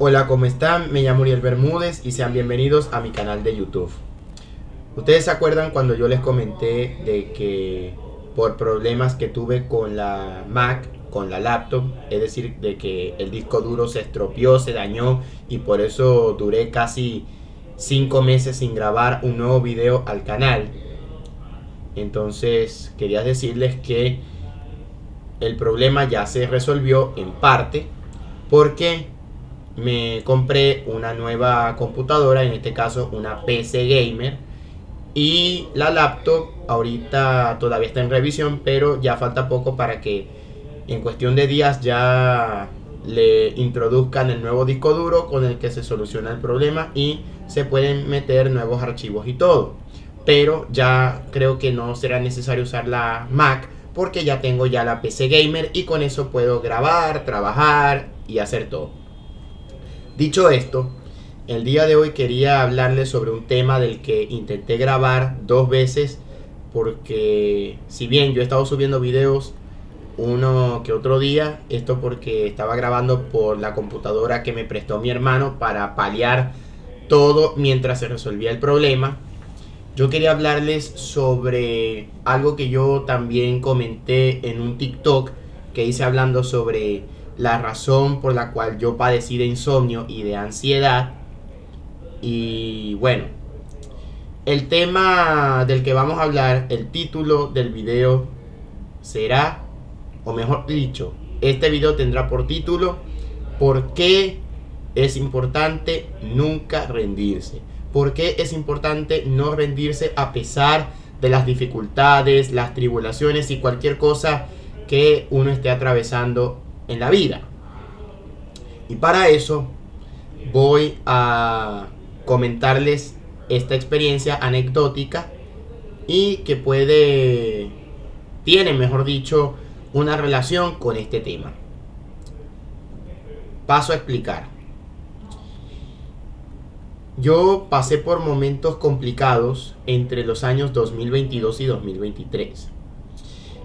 Hola, ¿cómo están? Me llamo Uriel Bermúdez y sean bienvenidos a mi canal de YouTube. ¿Ustedes se acuerdan cuando yo les comenté de que por problemas que tuve con la Mac, con la laptop, es decir, de que el disco duro se estropeó, se dañó y por eso duré casi 5 meses sin grabar un nuevo video al canal? Entonces quería decirles que el problema ya se resolvió en parte porque me compré una nueva computadora, en este caso una PC gamer, y la laptop ahorita todavía está en revisión, pero ya falta poco para que en cuestión de días ya le introduzcan el nuevo disco duro con el que se soluciona el problema y se pueden meter nuevos archivos y todo. Pero ya creo que no será necesario usar la Mac porque ya tengo ya la PC gamer y con eso puedo grabar, trabajar y hacer todo. Dicho esto, el día de hoy quería hablarles sobre un tema del que intenté grabar 2 veces porque si bien yo he estado subiendo videos uno que otro día, esto porque estaba grabando por la computadora que me prestó mi hermano para paliar todo mientras se resolvía el problema. Yo quería hablarles sobre algo que yo también comenté en un TikTok que hice hablando sobre la razón por la cual yo padecí de insomnio y de ansiedad. Y bueno, el tema del que vamos a hablar, el título del video será, o mejor dicho, este video tendrá por título ¿por qué es importante nunca rendirse? ¿Por qué es importante no rendirse a pesar de las dificultades, las tribulaciones y cualquier cosa que uno esté atravesando en la vida? Y para eso voy a comentarles esta experiencia anecdótica y que tiene, mejor dicho, una relación con este tema. Paso a explicar. Yo pasé por momentos complicados entre los años 2022 y 2023.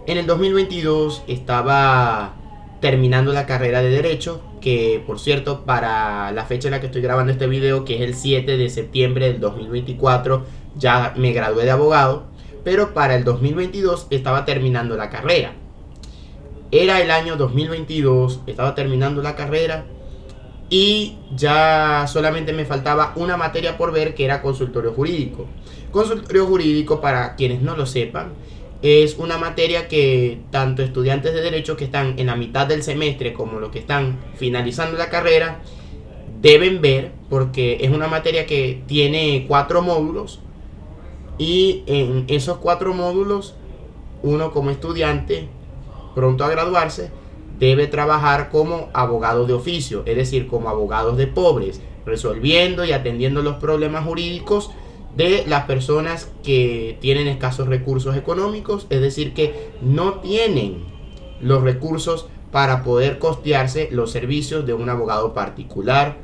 En el 2022 estaba terminando la carrera de Derecho, que por cierto, para la fecha en la que estoy grabando este video, que es el 7 de septiembre del 2024, ya me gradué de abogado, pero para el 2022 estaba terminando la carrera. Era el año 2022, estaba terminando la carrera y ya solamente me faltaba una materia por ver, que era consultorio jurídico. Consultorio jurídico, para quienes no lo sepan, es una materia que tanto estudiantes de derecho que están en la mitad del semestre como los que están finalizando la carrera deben ver, porque es una materia que tiene 4 módulos y en esos 4 módulos uno como estudiante pronto a graduarse debe trabajar como abogado de oficio, es decir, como abogados de pobres, resolviendo y atendiendo los problemas jurídicos de las personas que tienen escasos recursos económicos, es decir, que no tienen los recursos para poder costearse los servicios de un abogado particular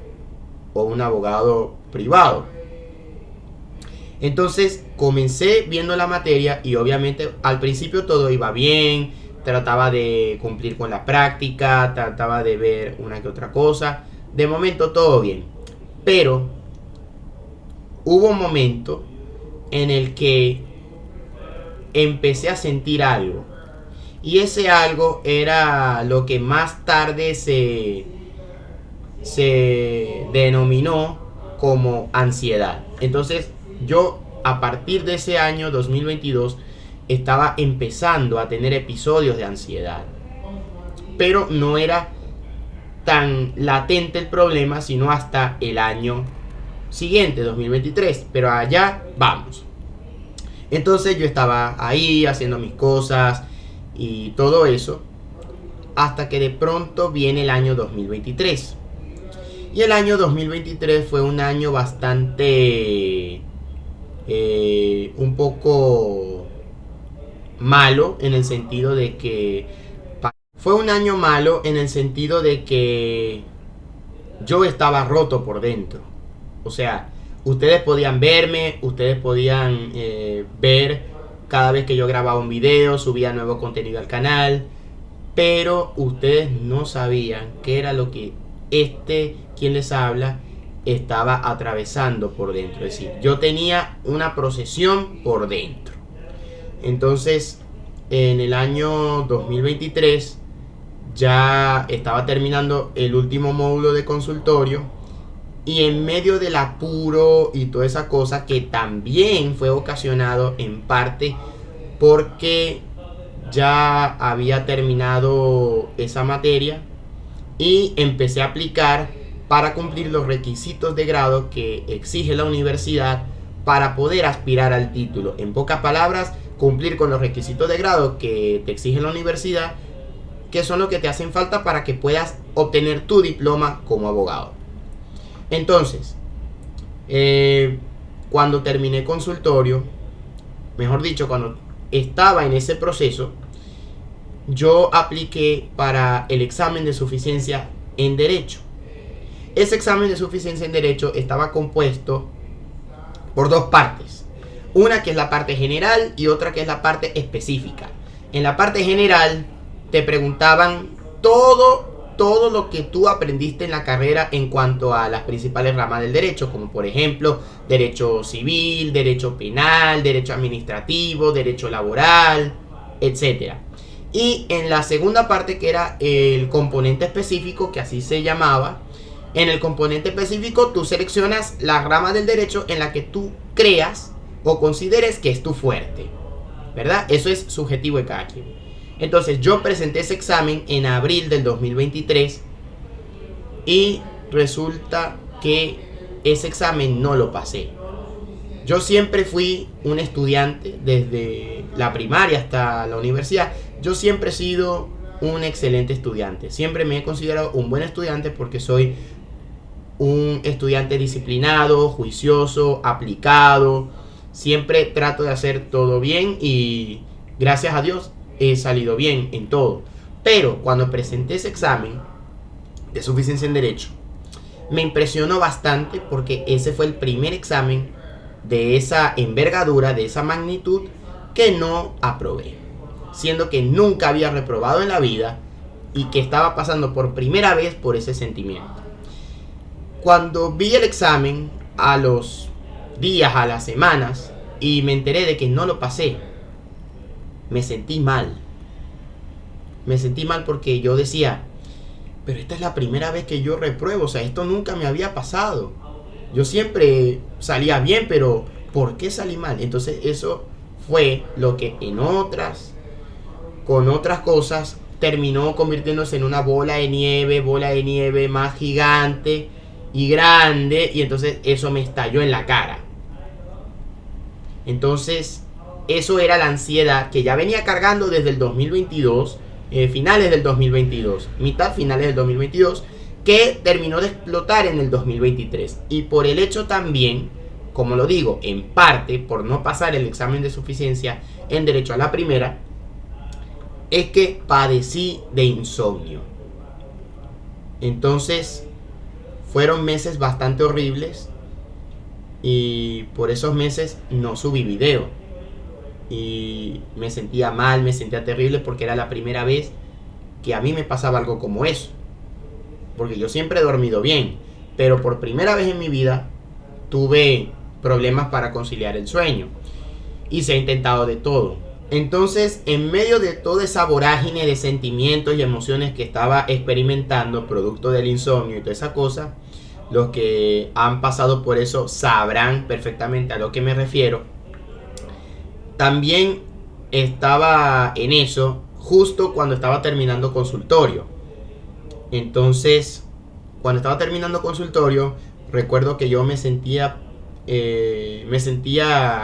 o un abogado privado. Entonces comencé viendo la materia y obviamente al principio todo iba bien, trataba de cumplir con la práctica, trataba de ver una que otra cosa, de momento todo bien, pero hubo un momento en el que empecé a sentir algo y ese algo era lo que más tarde se denominó como ansiedad. Entonces yo a partir de ese año 2022 estaba empezando a tener episodios de ansiedad, pero no era tan latente el problema sino hasta el año siguiente, 2023, pero allá vamos. Entonces yo estaba ahí haciendo mis cosas y todo eso, hasta que de pronto viene el año 2023. Y el año 2023 fue un año bastante un poco malo en el sentido de que yo estaba roto por dentro. O sea, ustedes podían verme, ustedes podían ver cada vez que yo grababa un video, subía nuevo contenido al canal, pero ustedes no sabían qué era lo que quien les habla estaba atravesando por dentro. Es decir, yo tenía una procesión por dentro. Entonces, en el año 2023 ya estaba terminando el último módulo de consultorio, y en medio del apuro y toda esa cosa, que también fue ocasionado en parte porque ya había terminado esa materia y empecé a aplicar para cumplir los requisitos de grado que exige la universidad para poder aspirar al título. En pocas palabras, cumplir con los requisitos de grado que te exige la universidad, que son los que te hacen falta para que puedas obtener tu diploma como abogado. Entonces, cuando terminé consultorio, mejor dicho, cuando estaba en ese proceso, yo apliqué para el examen de suficiencia en Derecho. Ese examen de suficiencia en Derecho estaba compuesto por dos partes. Una que es la parte general y otra que es la parte específica. En la parte general te preguntaban todo lo que tú aprendiste en la carrera en cuanto a las principales ramas del derecho, como por ejemplo derecho civil, derecho penal, derecho administrativo, derecho laboral, etc. Y en la segunda parte, que era el componente específico, que así se llamaba, en el componente específico tú seleccionas la rama del derecho en la que tú creas o consideres que es tu fuerte, ¿verdad? Eso es subjetivo de cada quien. Entonces yo presenté ese examen en abril del 2023 y resulta que ese examen no lo pasé. Yo siempre fui un estudiante, desde la primaria hasta la universidad. Yo siempre he sido un excelente estudiante. Siempre me he considerado un buen estudiante porque soy un estudiante disciplinado, juicioso, aplicado. Siempre trato de hacer todo bien y gracias a Dios he salido bien en todo. Pero cuando presenté ese examen de suficiencia en Derecho, me impresionó bastante porque ese fue el primer examen de esa envergadura, de esa magnitud, que no aprobé, siendo que nunca había reprobado en la vida y que estaba pasando por primera vez por ese sentimiento. Cuando vi el examen, a los días, a las semanas, y me enteré de que no lo pasé, me sentí mal. Me sentí mal porque yo decía, pero esta es la primera vez que yo repruebo, o sea, esto nunca me había pasado. Yo siempre salía bien, pero ¿por qué salí mal? Entonces eso fue lo que con otras cosas, terminó convirtiéndose en una bola de nieve más gigante y grande, y entonces eso me estalló en la cara. Entonces eso era la ansiedad que ya venía cargando desde el 2022, finales del 2022, finales del 2022, que terminó de explotar en el 2023. Y por el hecho también, como lo digo, en parte por no pasar el examen de suficiencia en Derecho a la primera, es que padecí de insomnio. Entonces fueron meses bastante horribles y por esos meses no subí video. Y me sentía mal, me sentía terrible porque era la primera vez que a mí me pasaba algo como eso. Porque yo siempre he dormido bien, pero por primera vez en mi vida tuve problemas para conciliar el sueño. Y se ha intentado de todo. Entonces, en medio de toda esa vorágine de sentimientos y emociones que estaba experimentando, producto del insomnio y toda esa cosa, los que han pasado por eso sabrán perfectamente a lo que me refiero. También estaba en eso justo cuando estaba terminando consultorio. Entonces, cuando estaba terminando consultorio, recuerdo que yo me sentía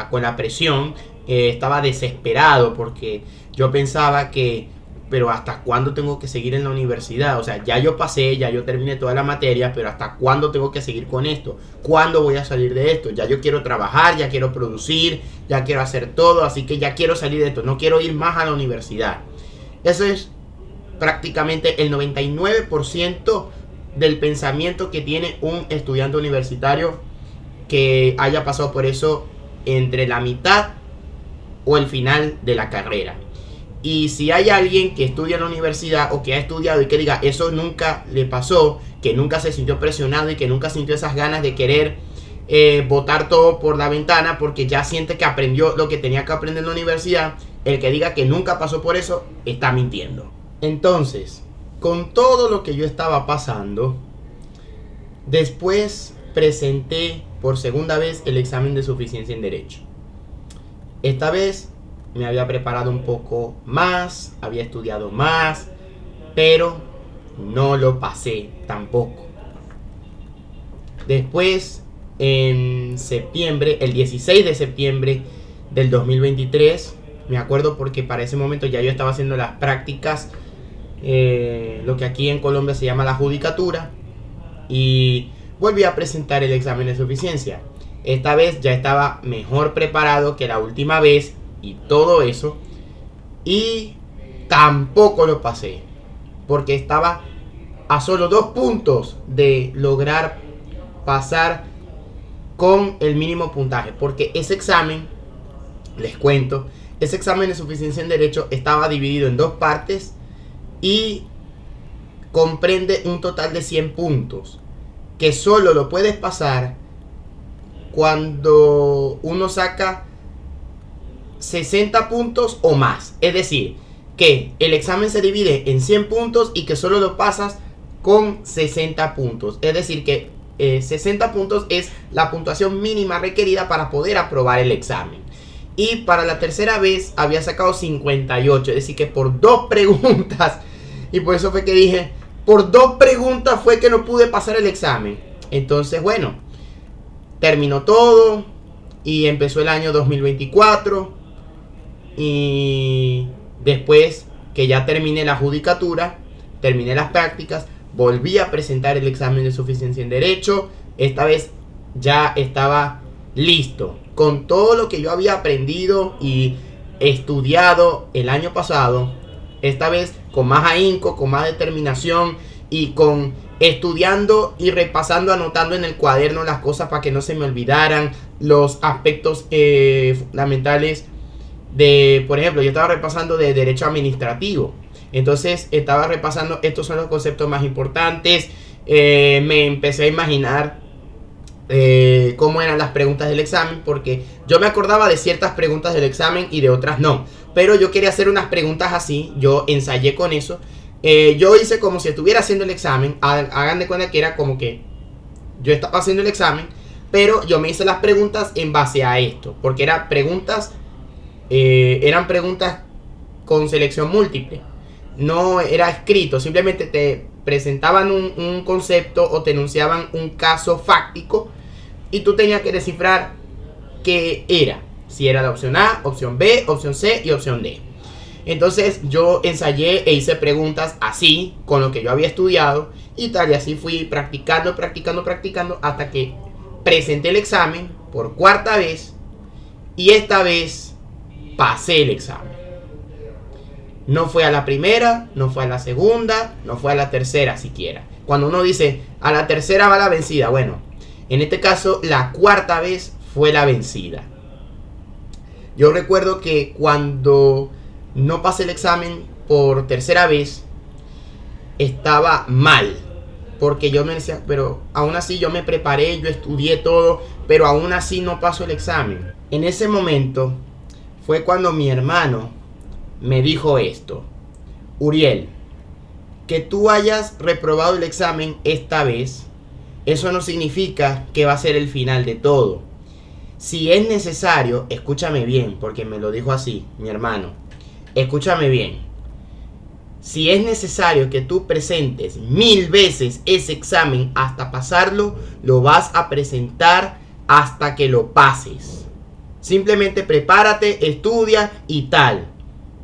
con la presión, estaba desesperado porque yo pensaba que, pero ¿hasta cuándo tengo que seguir en la universidad? O sea, ya yo pasé, ya yo terminé toda la materia, pero ¿hasta cuándo tengo que seguir con esto? ¿Cuándo voy a salir de esto? Ya yo quiero trabajar, ya quiero producir, ya quiero hacer todo, así que ya quiero salir de esto, no quiero ir más a la universidad. Eso es prácticamente el 99% del pensamiento que tiene un estudiante universitario que haya pasado por eso entre la mitad o el final de la carrera. Y si hay alguien que estudia en la universidad o que ha estudiado y que diga eso nunca le pasó, que nunca se sintió presionado y que nunca sintió esas ganas de querer botar todo por la ventana porque ya siente que aprendió lo que tenía que aprender en la universidad, el que diga que nunca pasó por eso está mintiendo. Entonces, con todo lo que yo estaba pasando, después presenté por segunda vez el examen de suficiencia en Derecho. Esta vez me había preparado un poco más, había estudiado más, pero no lo pasé tampoco. Después, en septiembre, el 16 de septiembre del 2023, me acuerdo porque para ese momento ya yo estaba haciendo las prácticas, lo que aquí en Colombia se llama la judicatura, y volví a presentar el examen de suficiencia. Esta vez ya estaba mejor preparado que la última vez y todo eso, y tampoco lo pasé porque estaba a solo 2 puntos de lograr pasar con el mínimo puntaje, porque ese examen, les cuento, ese examen de suficiencia en Derecho estaba dividido en 2 partes y comprende un total de 100 puntos que solo lo puedes pasar cuando uno saca 60 puntos o más. Es decir, que el examen se divide en 100 puntos y que solo lo pasas con 60 puntos. Es decir, que 60 puntos es la puntuación mínima requerida para poder aprobar el examen. Y para la tercera vez había sacado 58. Es decir, que por 2 preguntas, y por eso fue que dije, por 2 preguntas fue que no pude pasar el examen. Entonces, bueno, terminó todo y empezó el año 2024. Y después que ya terminé la judicatura, terminé las prácticas, volví a presentar el examen de suficiencia en Derecho. Esta vez ya estaba listo con todo lo que yo había aprendido y estudiado el año pasado. Esta vez con más ahínco, con más determinación y con estudiando y repasando, anotando en el cuaderno las cosas para que no se me olvidaran los aspectos fundamentales de, por ejemplo, yo estaba repasando de derecho administrativo. Entonces estaba repasando, estos son los conceptos más importantes. Me empecé a imaginar cómo eran las preguntas del examen, porque yo me acordaba de ciertas preguntas del examen y de otras no, pero yo quería hacer unas preguntas así. Yo ensayé con eso. Yo hice como si estuviera haciendo el examen. Hagan de cuenta que era como que yo estaba haciendo el examen, pero yo me hice las preguntas en base a esto, porque eran preguntas con selección múltiple. No era escrito, simplemente te presentaban un concepto o te enunciaban un caso fáctico y tú tenías que descifrar qué era. Si era la opción A, opción B, opción C y opción D. Entonces yo ensayé e hice preguntas así, con lo que yo había estudiado y tal, y así fui practicando hasta que presenté el examen por 4ª vez y esta vez pasé el examen. No fue a la primera, no fue a la segunda, no fue a la tercera siquiera. Cuando uno dice a la tercera va la vencida, bueno, en este caso la 4ª vez fue la vencida. Yo recuerdo que cuando no pasé el examen por 3ª vez estaba mal, porque yo me decía, pero aún así yo me preparé, yo estudié todo, pero aún así no paso el examen. En ese momento fue cuando mi hermano me dijo esto: Uriel, que tú hayas reprobado el examen esta vez, eso no significa que va a ser el final de todo. Si es necesario, escúchame bien, porque me lo dijo así, mi hermano, escúchame bien. Si es necesario que tú presentes 1000 veces ese examen hasta pasarlo, lo vas a presentar hasta que lo pases. Simplemente prepárate, estudia y tal.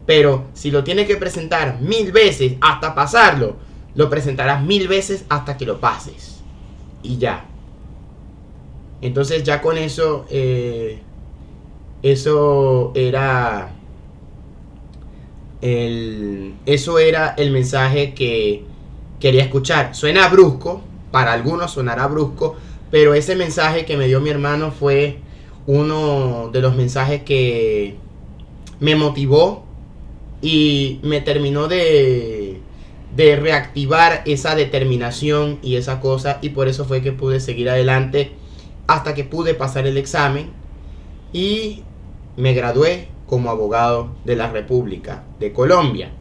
Pero si lo tienes que presentar 1000 veces hasta pasarlo, lo presentarás 1000 veces hasta que lo pases. Y ya. Entonces ya con eso, eso era el mensaje que quería escuchar. Suena brusco, para algunos sonará brusco, pero ese mensaje que me dio mi hermano fue uno de los mensajes que me motivó y me terminó de de reactivar esa determinación y esa cosa, y por eso fue que pude seguir adelante hasta que pude pasar el examen y me gradué como abogado de la República de Colombia.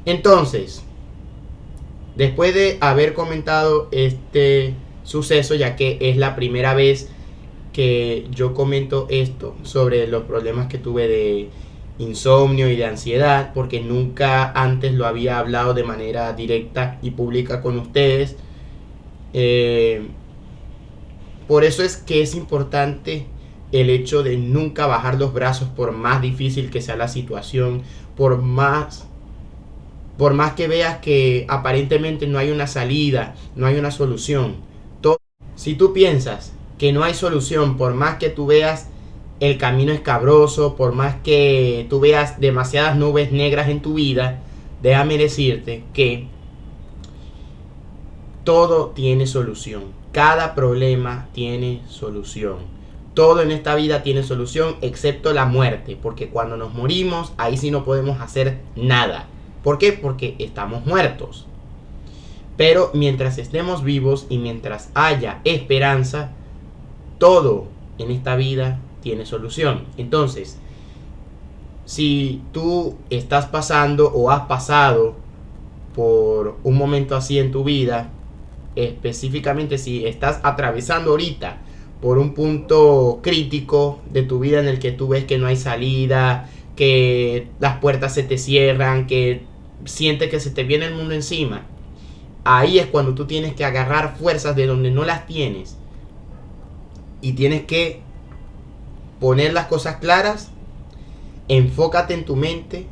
Entonces, después de haber comentado este suceso, ya que es la primera vez que yo comento esto sobre los problemas que tuve de insomnio y de ansiedad, porque nunca antes lo había hablado de manera directa y pública con ustedes. Por eso es que es importante el hecho de nunca bajar los brazos, por más difícil que sea la situación, por más que veas que aparentemente no hay una salida, no hay una solución. Si tú piensas que no hay solución, por más que tú veas el camino escabroso, por más que tú veas demasiadas nubes negras en tu vida, déjame decirte que todo tiene solución. Cada problema tiene solución. Todo en esta vida tiene solución, excepto la muerte, porque cuando nos morimos, ahí sí no podemos hacer nada. ¿Por qué? Porque estamos muertos. Pero mientras estemos vivos y mientras haya esperanza, todo en esta vida tiene solución. Entonces, si tú estás pasando o has pasado por un momento así en tu vida, específicamente si estás atravesando ahorita por un punto crítico de tu vida en el que tú ves que no hay salida, que las puertas se te cierran, que sientes que se te viene el mundo encima, ahí es cuando tú tienes que agarrar fuerzas de donde no las tienes y tienes que poner las cosas claras. Enfócate en tu mente,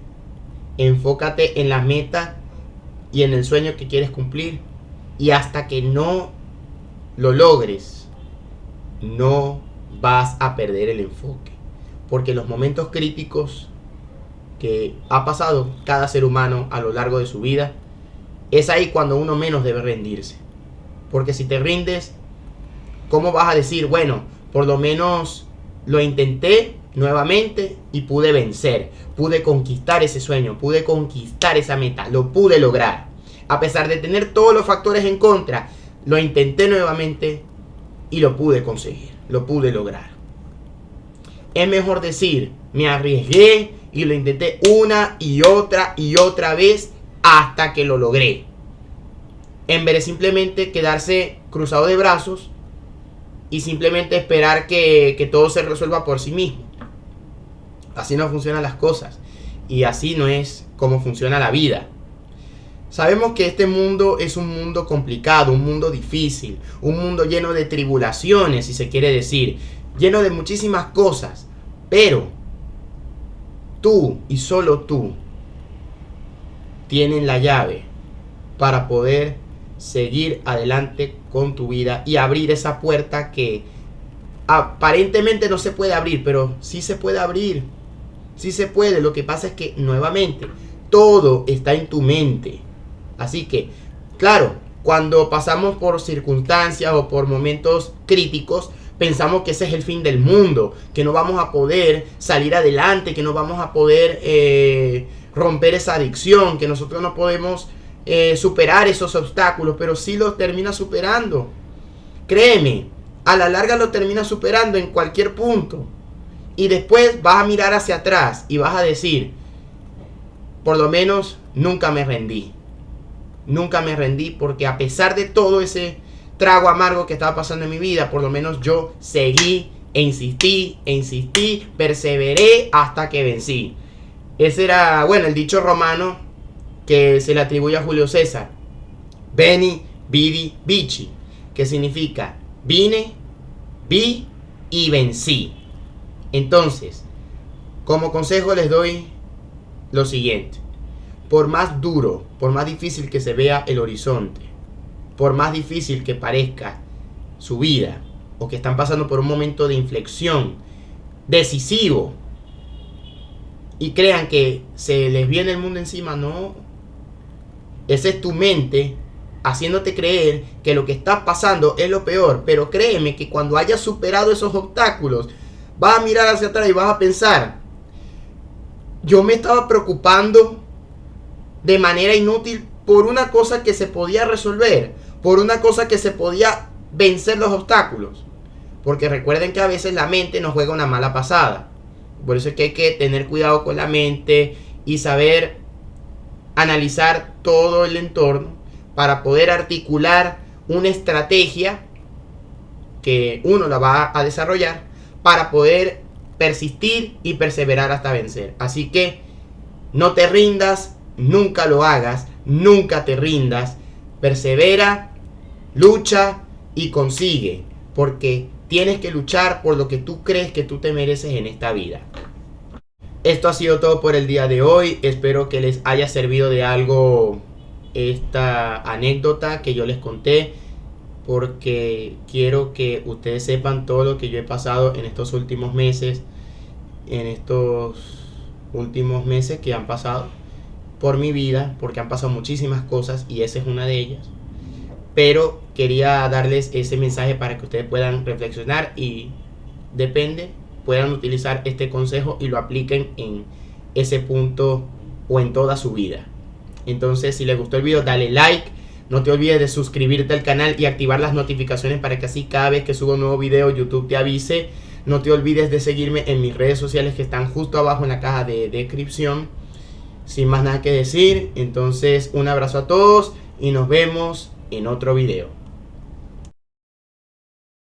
enfócate en la meta y en el sueño que quieres cumplir, y hasta que no lo logres, no vas a perder el enfoque, porque los momentos críticos que ha pasado cada ser humano a lo largo de su vida, es ahí cuando uno menos debe rendirse. Porque si te rindes, ¿cómo vas a decir, bueno, por lo menos lo intenté nuevamente y pude vencer, pude conquistar ese sueño, pude conquistar esa meta, lo pude lograr? A pesar de tener todos los factores en contra, lo intenté nuevamente y lo pude conseguir, lo pude lograr. Es mejor decir, me arriesgué y lo intenté una y otra vez hasta que lo logré, en vez de simplemente quedarse cruzado de brazos y simplemente esperar que todo se resuelva por sí mismo. Así no funcionan las cosas, y así no es como funciona la vida. Sabemos que este mundo es un mundo complicado, un mundo difícil, un mundo lleno de tribulaciones, si se quiere decir, lleno de muchísimas cosas, pero tú y solo tú tienes la llave para poder seguir adelante con tu vida y abrir esa puerta que aparentemente no se puede abrir, pero sí se puede abrir, sí se puede. Lo que pasa es que, nuevamente, todo está en tu mente. Así que, claro, cuando pasamos por circunstancias o por momentos críticos, pensamos que ese es el fin del mundo, que no vamos a poder salir adelante, que no vamos a poder romper esa adicción, que nosotros no podemos superar esos obstáculos, pero sí los termina superando. Créeme, a la larga lo termina superando en cualquier punto. Y después vas a mirar hacia atrás y vas a decir, por lo menos nunca me rendí. Nunca me rendí, porque a pesar de todo ese trago amargo que estaba pasando en mi vida, por lo menos yo seguí e insistí, perseveré hasta que vencí. Ese era, bueno, el dicho romano que se le atribuye a Julio César: Veni, vidi, vici, que significa vine, vi y vencí. Entonces, como consejo les doy lo siguiente: por más duro, por más difícil que se vea el horizonte, por más difícil que parezca su vida, o que están pasando por un momento de inflexión decisivo y crean que se les viene el mundo encima, no. Esa es tu mente haciéndote creer que lo que está pasando es lo peor. Pero créeme que cuando hayas superado esos obstáculos, vas a mirar hacia atrás y vas a pensar, yo me estaba preocupando de manera inútil por una cosa que se podía resolver, por una cosa que se podía vencer los obstáculos. Porque recuerden que a veces la mente nos juega una mala pasada. Por eso es que hay que tener cuidado con la mente y saber analizar todo el entorno para poder articular una estrategia que uno la va a desarrollar para poder persistir y perseverar hasta vencer. Así que no te rindas, nunca lo hagas, nunca te rindas, persevera, lucha y consigue, porque tienes que luchar por lo que tú crees que tú te mereces en esta vida. Esto ha sido todo por el día de hoy. Espero que les haya servido de algo esta anécdota que yo les conté, porque quiero que ustedes sepan todo lo que yo he pasado en estos últimos meses, que han pasado por mi vida, porque han pasado muchísimas cosas y esa es una de ellas. Pero quería darles ese mensaje para que ustedes puedan reflexionar y puedan utilizar este consejo y lo apliquen en ese punto o en toda su vida. Entonces, si les gustó el video, dale like. No te olvides de suscribirte al canal y activar las notificaciones para que así cada vez que subo un nuevo video YouTube te avise. No te olvides de seguirme en mis redes sociales que están justo abajo en la caja de descripción. Sin más nada que decir, entonces un abrazo a todos y nos vemos en otro video.